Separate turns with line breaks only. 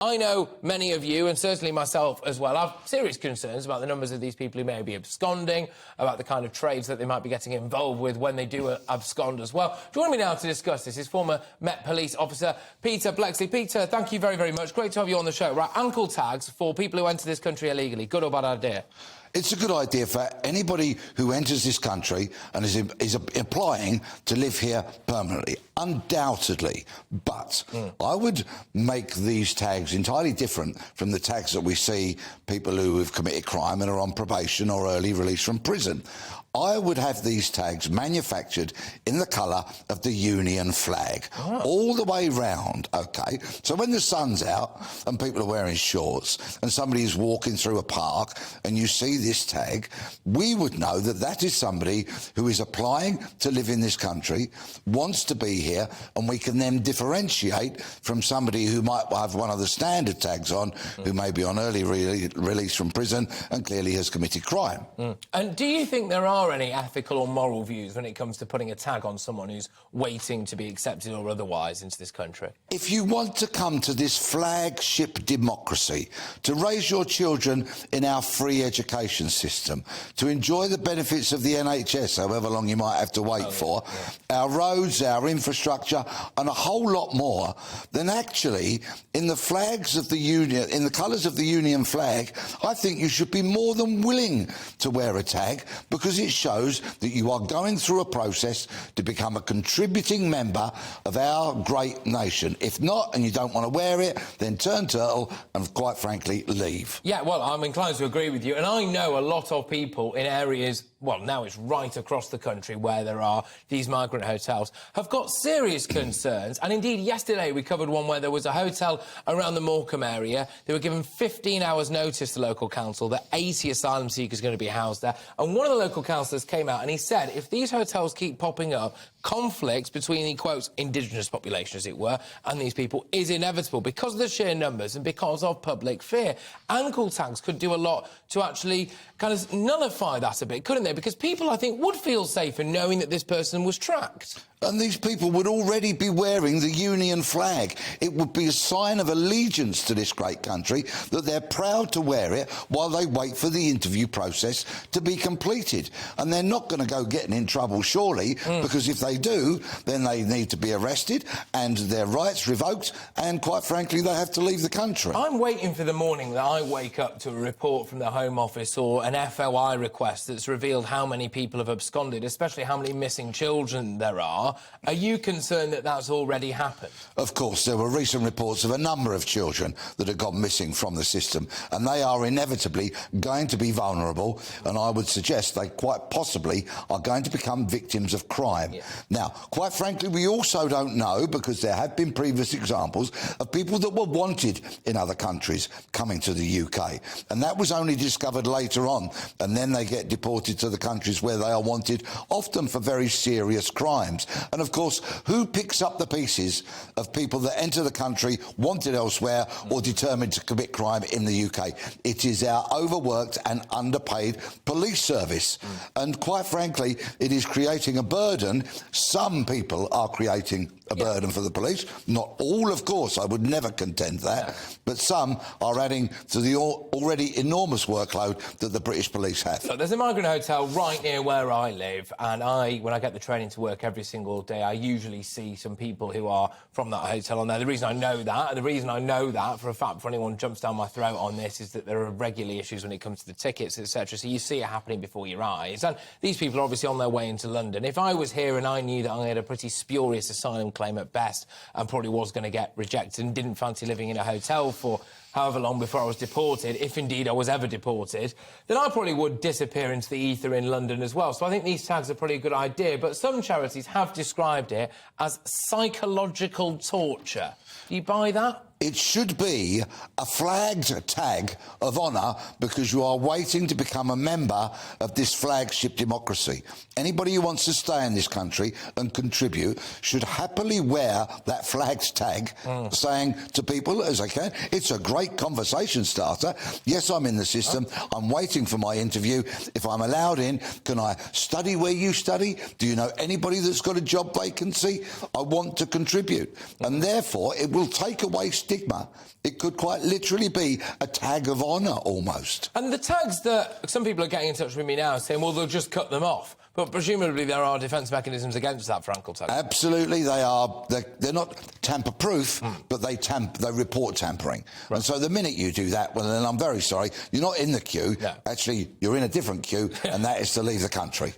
I know many of you, and certainly myself as well, have serious concerns about the numbers of these people who may be absconding, about the kind of trades that they might be getting involved with when they do abscond as well. Joining me now to discuss this is former Met Police officer Peter Bleksley. Peter, thank you very, very much. Great to have you on the show. Right, ankle tags for people who enter this country illegally. Good or bad idea?
It's a good idea for anybody who enters this country and is applying to live here permanently, undoubtedly. But I would make these tags entirely different from the tags that we see people who have committed crime and are on probation or early release from prison. I would have these tags manufactured in the colour of the Union flag, all the way round, OK? So when the sun's out and people are wearing shorts and somebody is walking through a park and you see this tag, we would know that that is somebody who is applying to live in this country, wants to be here, and we can then differentiate from somebody who might have one of the standard tags on, who may be on early release from prison and clearly has committed crime.
And do you think there are any ethical or moral views when it comes to putting a tag on someone who's waiting to be accepted or otherwise into this country?
If you want to come to this flagship democracy, to raise your children in our free education system, to enjoy the benefits of the NHS, however long you might have to wait for, our roads, our infrastructure, and a whole lot more, then actually, in the flags of the Union, in the colours of the Union flag, I think you should be more than willing to wear a tag, because it shows that you are going through a process to become a contributing member of our great nation. If not, and you don't want to wear it, then turn turtle and, quite frankly, leave.
Yeah, well, I'm inclined to agree with you, and I know a lot of people in areas, well, now it's right across the country where there are these migrant hotels, have got serious concerns. And indeed, yesterday we covered one where there was a hotel around the Morecambe area. They were given 15 hours notice to local council that 80 asylum seekers are going to be housed there. And one of the local councillors came out and he said if these hotels keep popping up, conflicts between the, quote, indigenous population, as it were, and these people is inevitable because of the sheer numbers and because of public fear. Ankle tags could do a lot to actually kind of nullify that a bit, couldn't they? Because people, I think, would feel safer knowing that this person was tracked.
And these people would already be wearing the Union flag. It would be a sign of allegiance to this great country that they're proud to wear it while they wait for the interview process to be completed. And they're not going to go getting in trouble, surely, because if they do, then they need to be arrested and their rights revoked, and, quite frankly, they have to leave the country.
I'm waiting for the morning that I wake up to a report from the Home Office or an FOI request that's revealed how many people have absconded, especially how many missing children there are. Are you concerned that that's already happened?
Of course, there were recent reports of a number of children that have gone missing from the system, and they are inevitably going to be vulnerable, and I would suggest they quite possibly are going to become victims of crime. Now, quite frankly, we also don't know, because there have been previous examples of people that were wanted in other countries coming to the UK, and that was only discovered later on, and then they get deported to the countries where they are wanted, often for very serious crimes. And, of course, who picks up the pieces of people that enter the country wanted elsewhere or determined to commit crime in the UK? It is our overworked and underpaid police service. And, quite frankly, it is creating a burden. Some people are creating a burden for the police. Not all, of course, I would never contend that. But some are adding to the already enormous workload that the British police have.
Look, there's a migrant hotel right near where I live, and when I get the train into work every single day, I usually see some people who are from that hotel on there. The reason I know that, for a fact, before anyone jumps down my throat on this, is that there are regularly issues when it comes to the tickets, etc. So you see it happening before your eyes. And these people are obviously on their way into London. If I was here and I knew that I had a pretty spurious asylum claim at best and probably was going to get rejected and didn't fancy living in a hotel for however long before I was deported, if indeed I was ever deported, then I probably would disappear into the ether in London as well. So I think these tags are probably a good idea, but some charities have described it as psychological torture. Do you buy that?
It should be a flagged tag of honour because you are waiting to become a member of this flagship democracy. Anybody who wants to stay in this country and contribute should happily wear that flagged tag, saying to people, as I can, it's a great conversation starter. Yes, I'm in the system. I'm waiting for my interview. If I'm allowed in, can I study where you study? Do you know anybody that's got a job vacancy? I want to contribute. And therefore, it will take away stigma. It could quite literally be a tag of honour almost.
And the tags that some people are getting in touch with me now saying, well, they'll just cut them off. But presumably there are defence mechanisms against that for ankle tags.
Absolutely, they are. They're not tamper-proof, but they report tampering. Right. And so the minute you do that, well, then I'm very sorry, you're not in the queue.
No.
Actually, you're in a different queue, and that is to leave the country.